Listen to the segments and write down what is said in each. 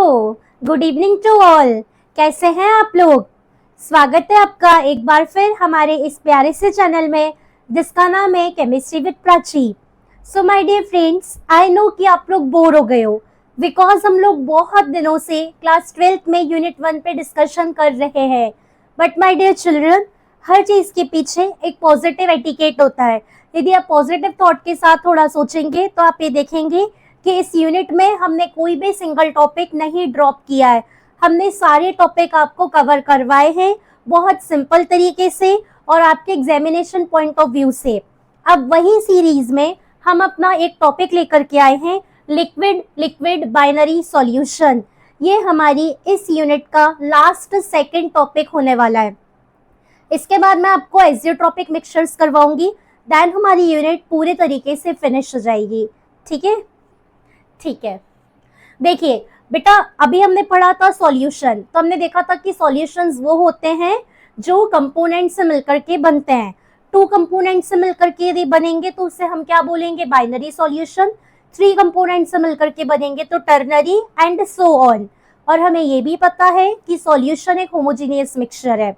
Good evening to all. कैसे हैं आप लोग? स्वागत है आपका एक बार फिर हमारे इस प्यारे से चैनल में जिसका नाम है chemistry with Prachi. So my dear friends, I know कि आप लोग बोर हो गए हो बिकॉज हम लोग बहुत दिनों से क्लास 12th में यूनिट 1 पे डिस्कशन कर रहे हैं। बट माय डियर चिल्ड्रन, हर चीज के पीछे एक पॉजिटिव एटिकेट होता है। यदि आप पॉजिटिव थॉट के साथ थोड़ा सोचेंगे तो आप ये देखेंगे कि इस यूनिट में हमने कोई भी सिंगल टॉपिक नहीं ड्रॉप किया है। हमने सारे टॉपिक आपको कवर करवाए हैं बहुत सिंपल तरीके से और आपके एग्जामिनेशन पॉइंट ऑफ व्यू से। अब वही सीरीज में हम अपना एक टॉपिक लेकर के आए हैं, लिक्विड लिक्विड बाइनरी सॉल्यूशन। ये हमारी इस यूनिट का लास्ट सेकंड टॉपिक होने वाला है। इसके बाद मैं आपको एजियोट्रॉपिक मिक्सचर्स करवाऊंगी, देन हमारी यूनिट पूरे तरीके से फिनिश हो जाएगी। ठीक है, ठीक है। देखिए बेटा, अभी हमने पढ़ा था सॉल्यूशन, तो हमने देखा था कि सॉल्यूशंस वो होते हैं जो कंपोनेंट से मिलकर के बनते हैं। टू कंपोनेंट से मिलकर के यदि बनेंगे तो उसे हम क्या बोलेंगे? Binary solution. थ्री कंपोनेंट से मिलकर के बनेंगे तो टर्नरी एंड सो ऑन। और हमें ये भी पता है कि सॉल्यूशन एक होमोजीनियस मिक्सचर है।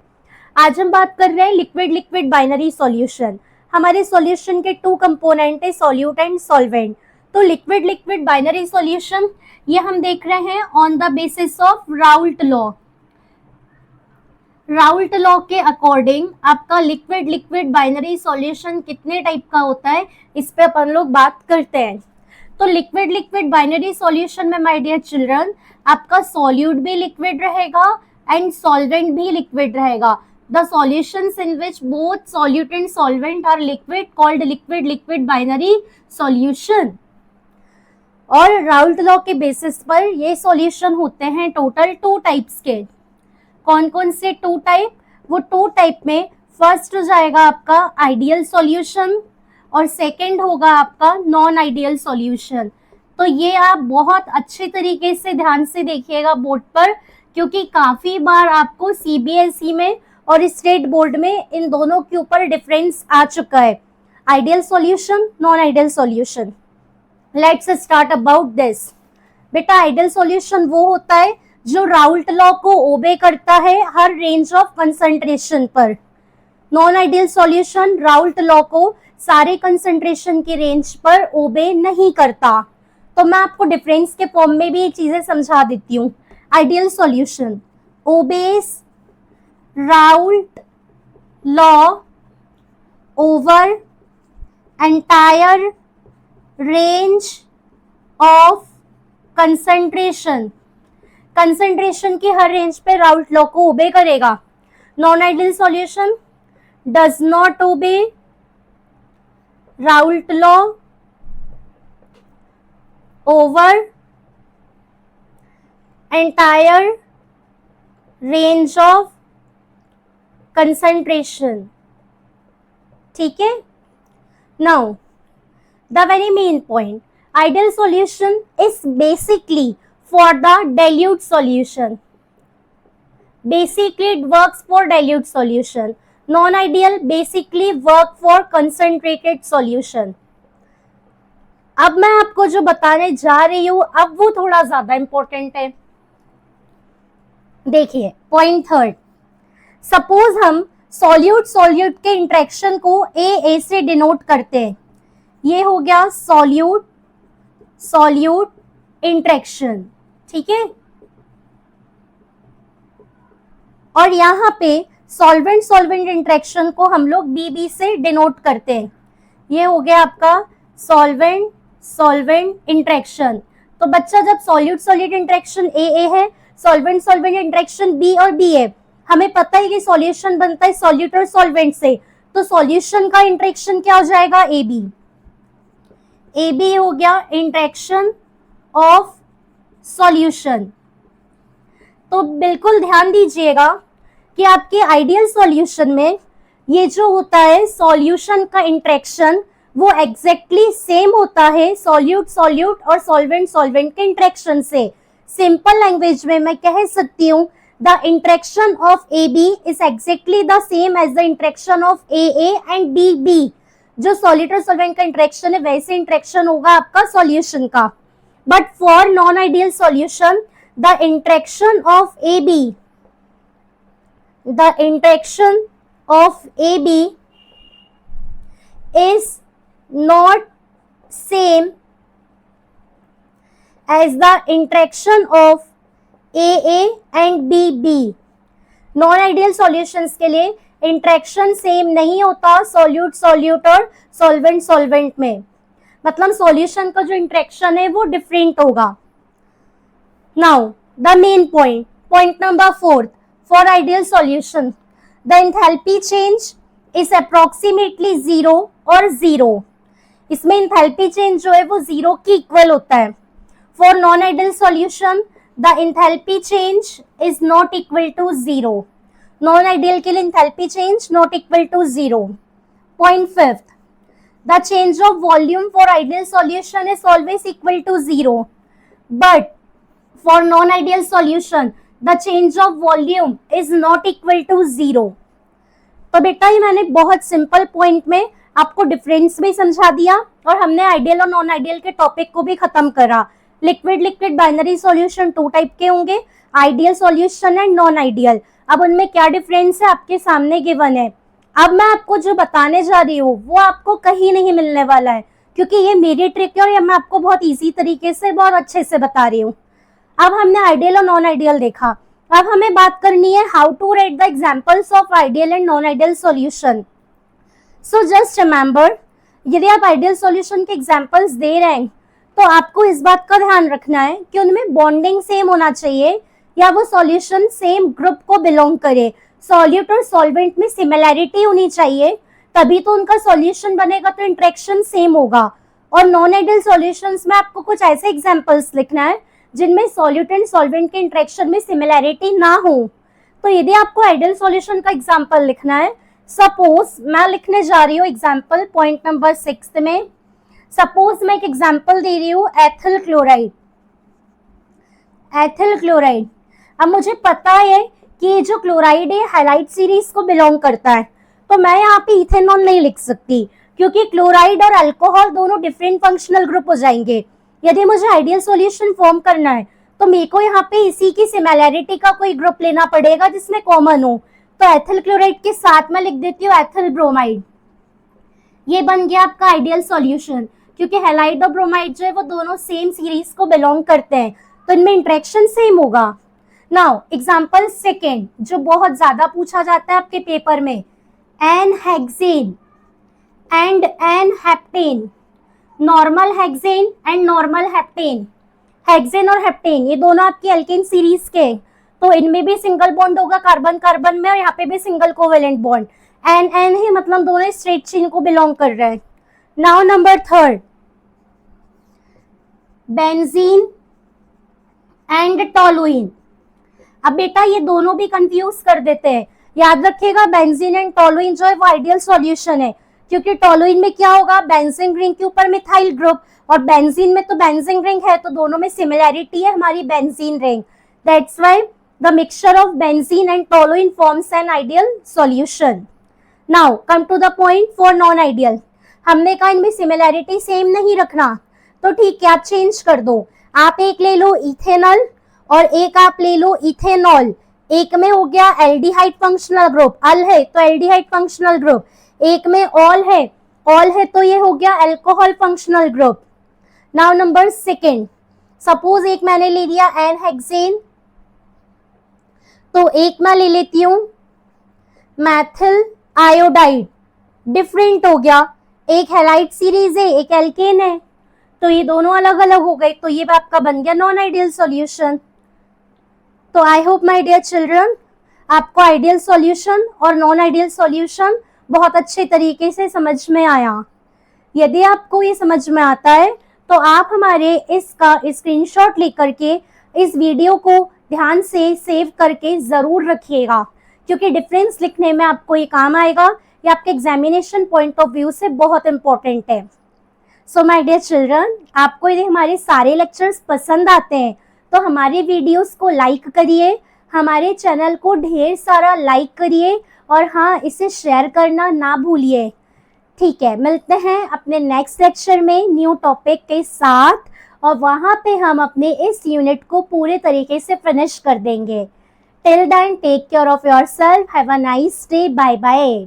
आज हम बात कर रहे हैं लिक्विड लिक्विड बाइनरी सॉल्यूशन। हमारे सॉल्यूशन के टू कंपोनेंट है, सॉल्यूट एंड सॉल्वेंट। तो लिक्विड लिक्विड बाइनरी सॉल्यूशन ये हम देख रहे हैं on the basis of Raoult law. Raoult law के अकॉर्डिंग आपका लिक्विड लिक्विड बाइनरी सॉल्यूशन कितने टाइप का होता है, इस पे अपन लोग बात करते हैं। तो लिक्विड लिक्विड बाइनरी सॉल्यूशन में माय डियर चिल्ड्रन आपका सॉल्यूट भी लिक्विड रहेगा एंड सॉल्वेंट भी लिक्विड रहेगा। The solutions in which both solute and solvent are liquid called liquid liquid binary solution। और राउल्ट लॉ के बेसिस पर ये सॉल्यूशन होते हैं टोटल टू टाइप्स के। कौन कौन से टू टाइप? वो टू टाइप में फर्स्ट हो जाएगा आपका आइडियल सॉल्यूशन और सेकंड होगा आपका नॉन आइडियल सॉल्यूशन। तो ये आप बहुत अच्छे तरीके से ध्यान से देखिएगा बोर्ड पर, क्योंकि काफी बार आपको सीबीएसई में और स्टेट बोर्ड में इन दोनों के ऊपर डिफरेंस आ चुका है, ideal solution non ideal solution. Let's start about this. बेटा, आइडियल सॉल्यूशन वो होता है जो राउल्ट लॉ को ओबे करता है हर रेंज ऑफ कंसंट्रेशन पर। Non ideal solution Raoult law को सारे कंसंट्रेशन की रेंज पर ओबे नहीं करता। तो मैं आपको डिफरेंस के फॉर्म में भी ये चीजें समझा देती हूँ। Ideal solution obeys Raoult law over entire range of concentration. Concentration की हर रेंज पे राउल्ट लॉ को ओबे करेगा। Non ideal solution does not obey Raoult law over entire range of concentration. ठीक है। Now the very main point, ideal solution is basically for the dilute solution. Basically it works for dilute solution. Non-ideal basically work for concentrated solution. अब मैं आपको जो बताने जा रही हूँ अब वो थोड़ा ज्यादा इंपॉर्टेंट है। देखिए पॉइंट थर्ड, सपोज हम सॉल्यूट सॉल्यूट के इंटरेक्शन को ए से डिनोट करते हैं। ये हो गया सॉल्यूट सॉल्यूट इंटरेक्शन, ठीक है। और यहाँ पे सॉल्वेंट सॉल्वेंट इंटरेक्शन को हम लोग बीबी से डिनोट करते हैं। ये हो गया आपका सॉल्वेंट सॉल्वेंट इंटरेक्शन। तो बच्चा, जब सॉल्यूट सॉल्यूट इंटरेक्शन ए है, सॉल्वेंट सॉल्वेंट इंटरेक्शन बी और बी है, हमें पता है कि सॉल्यूशन बनता है सॉल्यूट और सॉल्वेंट से, तो सॉल्यूशन का इंटरेक्शन क्या हो जाएगा? A B. ए बी हो गया इंटरेक्शन ऑफ सॉल्यूशन। तो बिल्कुल ध्यान दीजिएगा कि आपके आइडियल सॉल्यूशन में ये जो होता है सॉल्यूशन का इंटरेक्शन वो एग्जैक्टली सेम होता है सॉल्यूट सॉल्यूट और सॉल्वेंट सॉल्वेंट के इंटरेक्शन से। सिंपल लैंग्वेज में मैं कह सकती हूँ the interaction of A B is exactly the same as the interaction of A and B B. जो सॉल्यूट और सॉल्वेंट का इंटरेक्शन है वैसे इंटरेक्शन होगा आपका सॉल्यूशन का। But for non ideal solution the interaction of A B, the interaction of A B is not same as the interaction of AA and BB. Non ideal solutions के लिए interaction same नहीं होता solute solute और solvent solvent में, मतलब solution का जो interaction है वो डिफरेंट होगा. Now the main point, point number 4, for ideal solution the enthalpy change is approximately 0 और 0. इसमें एंथैल्पी चेंज जो है वो 0 की इक्वल होता है. For non ideal solution the enthalpy change is not equal to 0. Non ideal के लिए enthalpy change not equal to 0. Point 5, the change of volume for ideal solution is always equal to 0, but for non ideal solution the change of volume is not equal to 0. तो बेटा ये मैंने बहुत simple point में आपको difference भी समझा दिया और हमने आइडियल और नॉन आइडियल के टॉपिक को भी खत्म करा. Liquid liquid binary solution 2 type के होंगे, ideal solution and non ideal. अब उनमें क्या डिफरेंस है आपके सामने गिवन है. अब मैं आपको जो बताने जा रही हूँ वो आपको कहीं नहीं मिलने वाला है, क्योंकि ये मेरी ट्रिक है और ये मैं आपको बहुत ईजी तरीके से बहुत अच्छे से बता रही हूँ. अब हमने आइडियल और नॉन आइडियल देखा, अब हमें बात करनी है how to write the examples of ideal and non ideal solution. So just remember, यदि आप आइडियल सॉल्यूशन के एग्जांपल्स दे रहे हैं तो आपको इस बात का ध्यान रखना है कि उनमें बॉन्डिंग सेम होना चाहिए या वो सॉल्यूशन सेम ग्रुप को बिलोंग करे. सॉल्यूट और सॉल्वेंट में सिमिलैरिटी होनी चाहिए, तभी तो उनका सॉल्यूशन बनेगा, तो इंटरेक्शन सेम होगा. और नॉन आइडियल सॉल्यूशंस में आपको कुछ ऐसे एग्जांपल्स लिखना है जिनमें सॉल्यूट एंड सॉल्वेंट के इंटरेक्शन में सिमिलैरिटी ना हो. तो यदि आपको आइडियल सॉल्यूशन का एग्जांपल लिखना है, सपोज मैं लिखने जा रही हूँ एग्जांपल पॉइंट नंबर 6 में. सपोज मैं एक एग्जांपल दे रही हूँ एथिल क्लोराइड. एथिल क्लोराइड, अब मुझे पता है कि ये जो क्लोराइड है हैलाइड सीरीज को बिलोंग करता है, तो मैं यहाँ पे इथेनॉल नहीं लिख सकती क्योंकि क्लोराइड और अल्कोहल दोनों डिफरेंट फंक्शनल ग्रुप हो जाएंगे. यदि मुझे आइडियल सॉल्यूशन फॉर्म करना है तो मेरे को यहाँ पे इसी की सिमिलैरिटी का कोई ग्रुप लेना पड़ेगा जिसमें कॉमन हो. तो एथिल क्लोराइड के साथ मैं लिख देती हूँ एथिल ब्रोमाइड. ये बन गया आपका आइडियल सॉल्यूशन, क्योंकि हैलाइड और ब्रोमाइड जो है वो दोनों सेम सीरीज को बिलोंग करते हैं, तो इनमें इंटरेक्शन सेम होगा. नाउ एग्जांपल सेकेंड, जो बहुत ज्यादा पूछा जाता है आपके पेपर में, N hexane and N heptane. Normal hexane and normal heptane. Hexane और हेप्टेन ये दोनों आपकी एल्केन सीरीज के, तो इनमें भी सिंगल बॉन्ड होगा कार्बन कार्बन में और यहाँ पे भी single covalent bond. N N ही मतलब दोनों स्ट्रेट चेन को बिलोंग कर रहे हैं. Now number 3, benzene and toluene. अब बेटा ये दोनों भी कंफ्यूज कर देते हैं. याद रखिएगा बेंजीन एंड टोलुइन जो है वो आइडियल सॉल्यूशन है, क्योंकि टोलुइन में क्या होगा, बेंजीन रिंग के ऊपर मिथाइल ग्रुप, और बेंजीन में तो बेंजीन रिंग है, तो दोनों में सिमिलैरिटी है हमारी benzene ring. That's why the mixture of benzene and toluene forms an ideal solution. Now come to the point for non ideal. हमने कहा इनमें सिमिलैरिटी सेम नहीं रखना, तो ठीक है आप चेंज कर दो. आप एक ले लो इथेनॉल और एक आप ले लो इथेनॉल. एक में हो गया एल्डिहाइड फंक्शनल ग्रुप, अल है तो एल्डिहाइड फंक्शनल ग्रुप. एक में ऑल है तो ये हो गया alcohol functional group. Now number second, suppose एक मैंने ले लिया एन हेक्सेन, तो एक मैं ले लेती हूं मैथिल आयोडाइड. डिफरेंट हो गया, एक हैलाइड सीरीज है एक एल्केन है, तो ये दोनों अलग अलग हो गए, तो ये आपका बन गया नॉन आइडियल सॉल्यूशन. तो I hope my dear children आपको आइडियल सॉल्यूशन और नॉन आइडियल सॉल्यूशन बहुत अच्छे तरीके से समझ में आया. यदि आपको ये समझ में आता है तो आप हमारे इसका स्क्रीनशॉट लेकर के इस वीडियो को ध्यान से सेव करके जरूर रखिएगा, क्योंकि डिफरेंस लिखने में आपको ये काम आएगा. ये आपके एग्जामिनेशन पॉइंट ऑफ व्यू से बहुत इंपॉर्टेंट है. सो माय डियर चिल्ड्रन, आपको यदि हमारे सारे लेक्चर्स पसंद आते हैं तो हमारे वीडियोस को लाइक करिए, हमारे चैनल को ढेर सारा लाइक करिए और हाँ इसे शेयर करना ना भूलिए. ठीक है, मिलते हैं अपने नेक्स्ट लेक्चर में न्यू टॉपिक के साथ, और वहां पे हम अपने इस यूनिट को पूरे तरीके से फिनिश कर देंगे. Till then take care of yourself, have a nice day, bye bye.